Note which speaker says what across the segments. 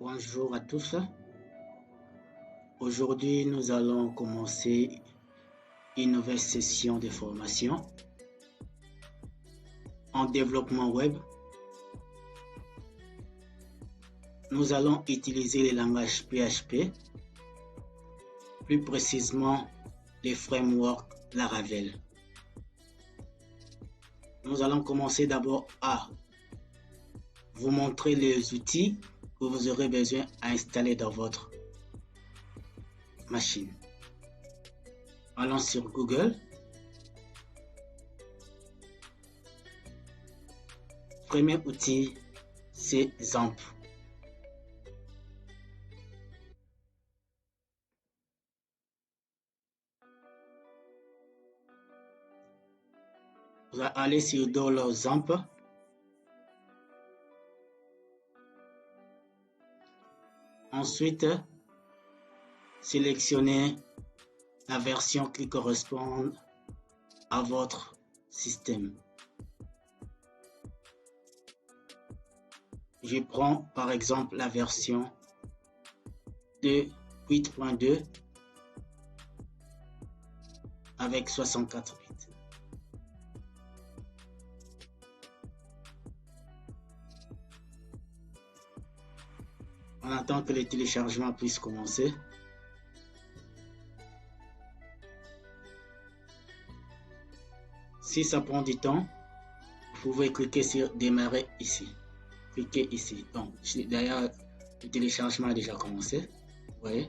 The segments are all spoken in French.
Speaker 1: Bonjour à tous. Aujourd'hui, nous allons commencer une nouvelle session de formation en développement web. Nous allons utiliser le langage PHP, plus précisément les frameworks Laravel. Nous allons commencer d'abord à vous montrer les outils que vous aurez besoin à installer dans votre machine. Allons sur Google. Premier outil, c'est XAMPP. Vous allez aller sur Download XAMPP. Ensuite, sélectionnez la version qui correspond à votre système. Je prends par exemple la version de 8.2 avec 64 bits. On attend que le téléchargement puisse commencer. Si ça prend du temps, vous pouvez cliquer sur démarrer ici. Cliquez ici. Donc, d'ailleurs, le téléchargement a déjà commencé. Vous voyez?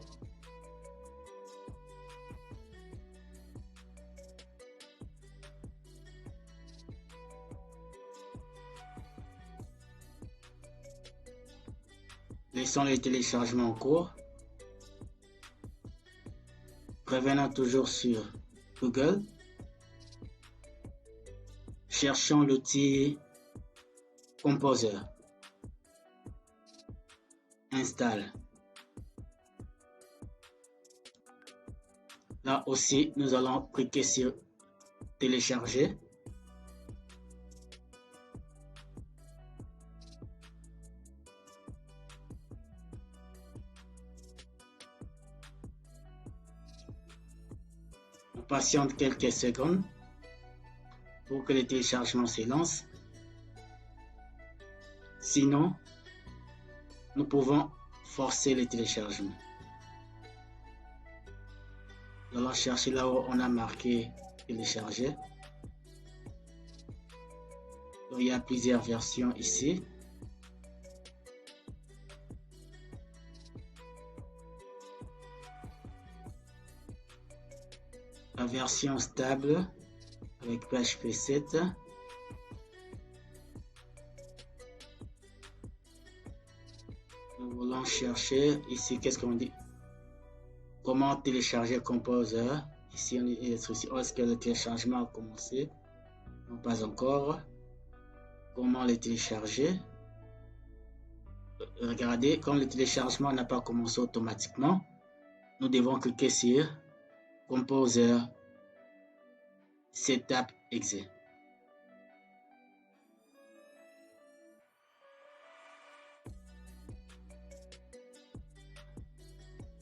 Speaker 1: Laissons le téléchargement en cours. Revenons toujours sur Google. Cherchons l'outil Composer. Installe. Là aussi, nous allons cliquer sur télécharger. On patiente quelques secondes pour que le téléchargement se lance. Sinon, nous pouvons forcer le téléchargement. Nous allons chercher là où on a marqué télécharger. Donc, il y a plusieurs versions ici. La version stable avec PHP 7. Nous voulons chercher ici, qu'est-ce qu'on dit? Comment télécharger Composer? Ici, on est est-ce que le téléchargement a commencé? Non, pas encore. Comment le télécharger? Regardez, quand le téléchargement n'a pas commencé automatiquement, nous devons cliquer sur Composer Setup Exe.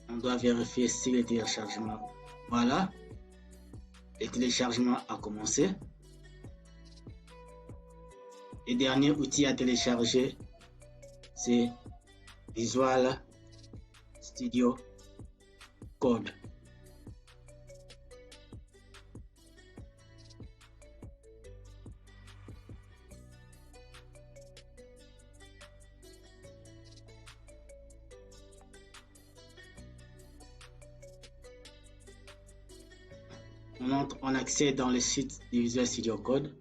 Speaker 1: On doit vérifier si le téléchargement. Voilà, le téléchargement a commencé. Le dernier outil à télécharger, c'est Visual Studio Code. On accède dans le site du Visual Studio Code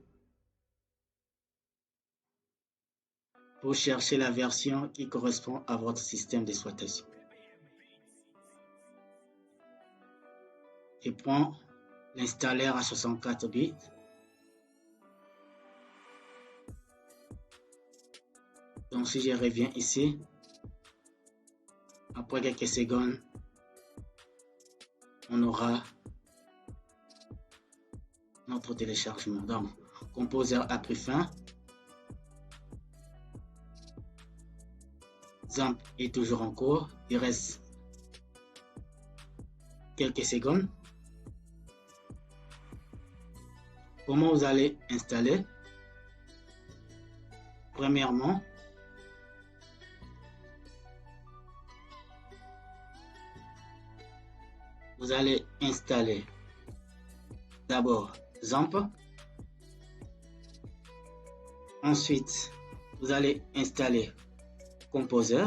Speaker 1: pour chercher la version qui correspond à votre système d'exploitation. Je prends l'installeur à 64 bits. Donc si je reviens ici, après quelques secondes, on aura notre téléchargement. Donc, Composer a pris fin. XAMPP est toujours en cours. Il reste quelques secondes. Comment vous allez installer? Premièrement, vous allez installer d'abord XAMPP. Ensuite, vous allez installer Composer.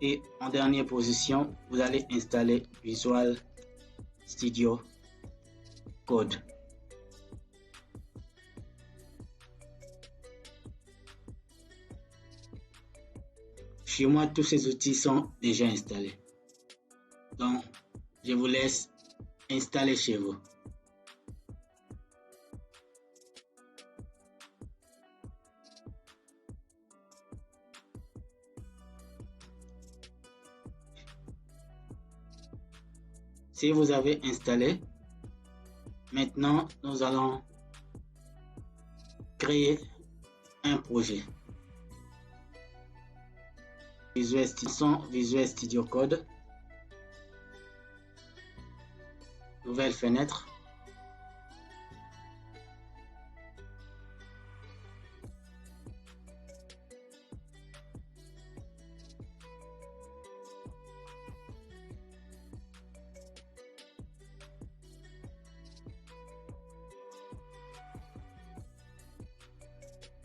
Speaker 1: Et en dernière position, vous allez installer Visual Studio Code. Chez moi, tous ces outils sont déjà installés. Donc, je vous laisse installer chez vous. Si vous avez installé, maintenant, nous allons créer un projet. Visual Studio Code. Nouvelle fenêtre.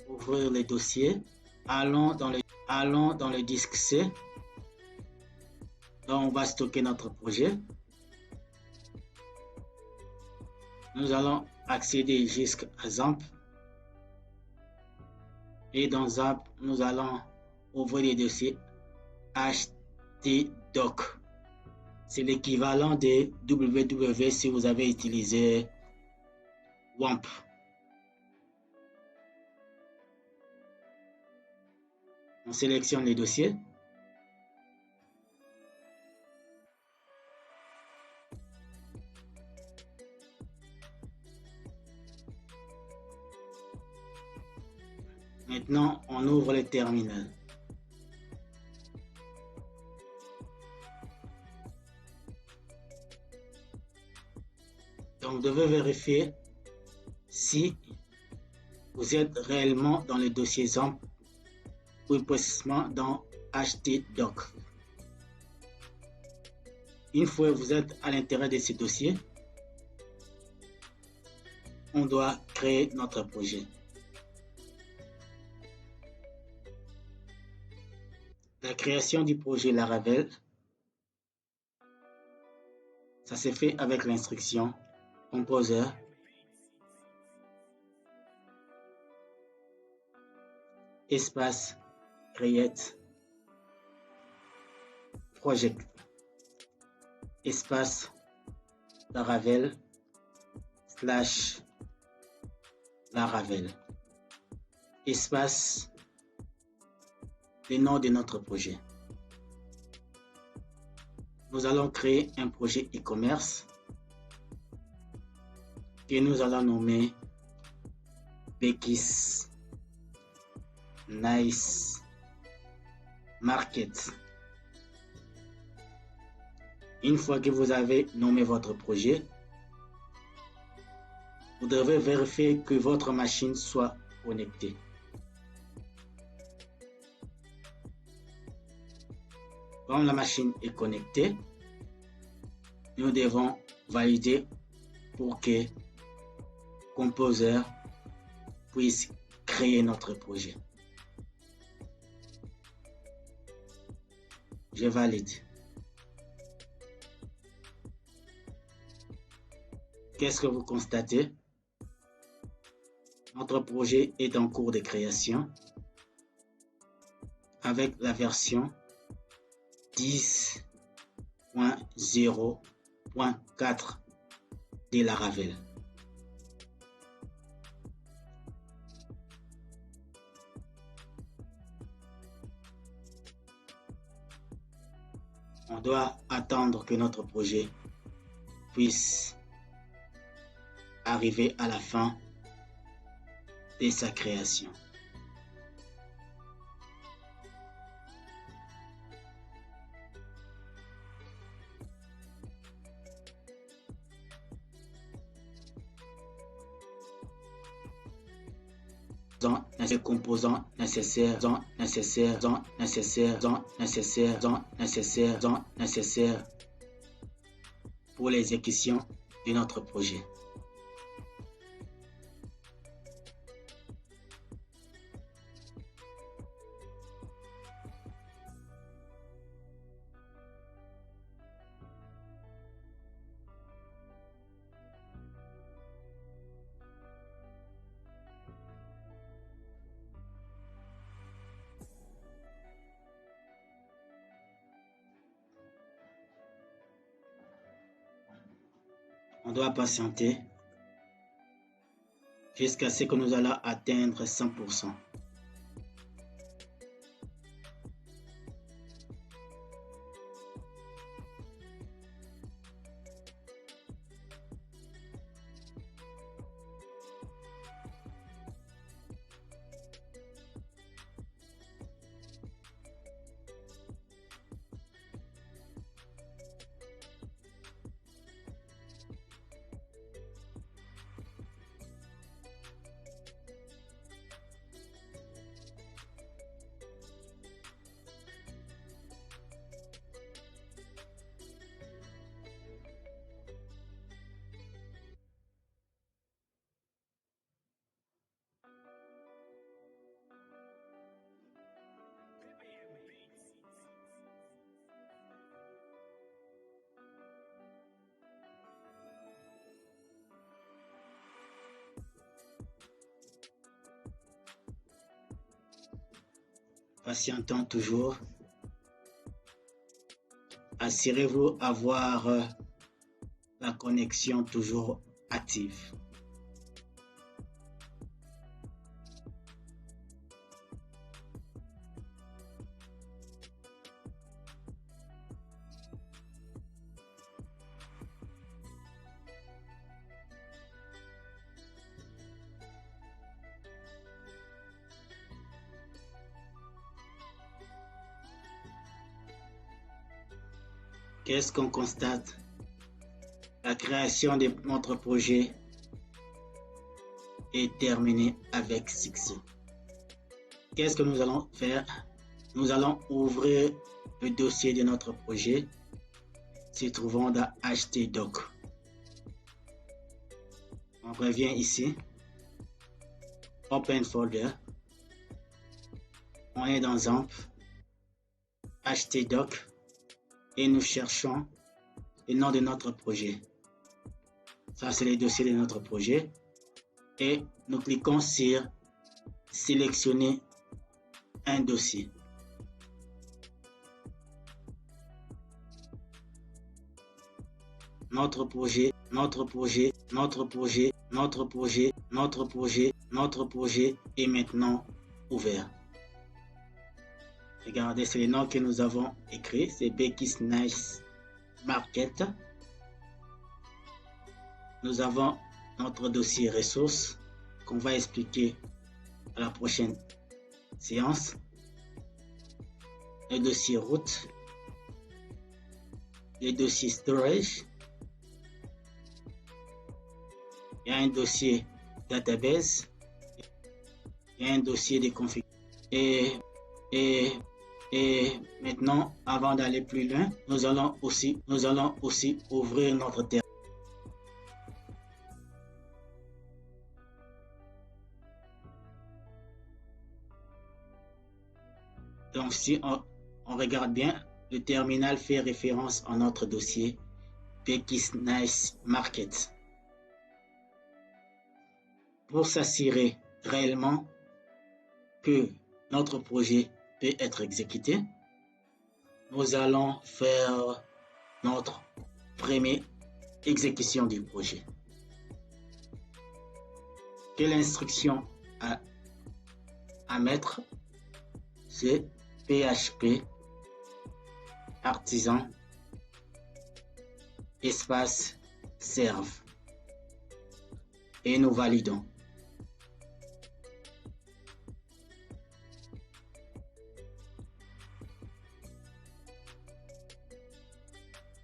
Speaker 1: Ouvrir les dossiers. Allons dans le disque C. Donc, on va stocker notre projet. Nous allons accéder jusqu'à XAMPP. Et dans XAMPP, nous allons ouvrir les dossiers htdoc. C'est l'équivalent de www si vous avez utilisé WAMP. On sélectionne les dossiers. Maintenant, on ouvre le terminal. Donc, vous devez vérifier si vous êtes réellement dans le dossier XAMPP ou précisément dans htdoc. Une fois que vous êtes à l'intérieur de ce dossier, on doit créer notre projet. La création du projet Laravel, ça se fait avec l'instruction Composer, espace create project, espace Laravel / Laravel, espace le nom de notre projet. Nous allons créer un projet e-commerce que nous allons nommer Becky's Nice Market. Une fois que vous avez nommé votre projet, vous devez vérifier que votre machine soit connectée. Comme la machine est connectée, nous devons valider pour que Composer puisse créer notre projet. Je valide. Qu'est-ce que vous constatez? Notre projet est en cours de création avec la version 10.0.4 de Laravel. On doit attendre que notre projet puisse arriver à la fin de sa création. les composants nécessaires pour l'exécution de notre projet. On doit patienter jusqu'à ce que nous allons atteindre 100%. Patientons toujours. Assurez-vous d'avoir la connexion toujours active. Qu'est-ce qu'on constate? La création de notre projet est terminée avec succès. Qu'est-ce que nous allons faire? Nous allons ouvrir le dossier de notre projet se trouvant dans HTDoc. On revient ici. Open Folder. On est dans ZAMP. HTDoc. Et nous cherchons le nom de notre projet. Ça, c'est le dossier de notre projet. Et nous cliquons sur sélectionner un dossier. Notre projet est maintenant ouvert. Regardez, c'est le nom que nous avons écrit, c'est Becky's Nice Market. Nous avons notre dossier ressources qu'on va expliquer à la prochaine séance. Le dossier route, le dossier storage, il y a un dossier database, il y a un dossier de configuration. Et maintenant, avant d'aller plus loin, nous allons aussi ouvrir notre terrain. Donc, si on regarde bien, le terminal fait référence à notre dossier Becky's Nice Market. Pour s'assurer réellement que notre projet peut être exécuté, nous allons faire notre première exécution du projet. Quelle instruction à mettre? C'est PHP artisan espace serve et nous validons.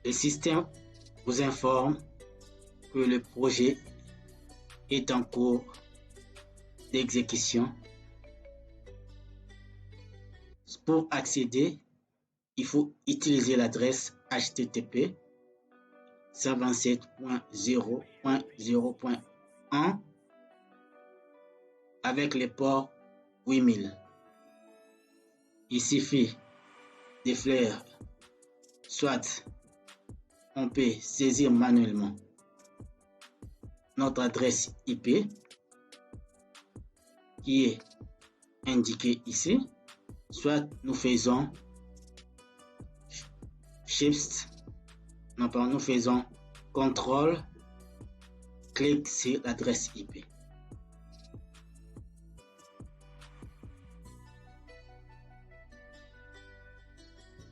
Speaker 1: Le système vous informe que le projet est en cours d'exécution Pour accéder, il faut utiliser l'adresse http 127.0.0.1 avec les ports 8000. Il suffit de faire, soit on peut saisir manuellement notre adresse IP qui est indiquée ici, soit nous faisons nous faisons CTRL, clic sur l'adresse IP.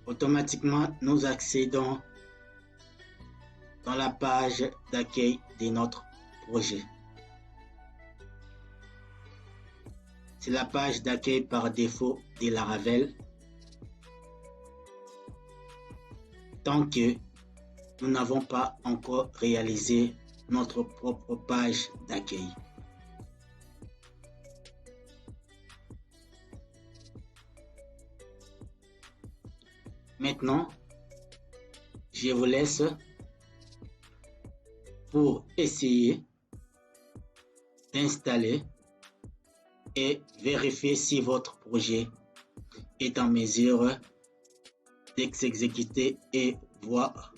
Speaker 1: Automatiquement, nous accédons dans la page d'accueil de notre projet. C'est la page d'accueil par défaut de Laravel. Tant que nous n'avons pas encore réalisé notre propre page d'accueil. Maintenant, je vous laisse pour essayer d'installer et vérifier si votre projet est en mesure de s'exécuter et voir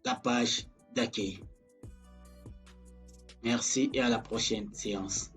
Speaker 1: la page d'accueil. Merci et à la prochaine séance.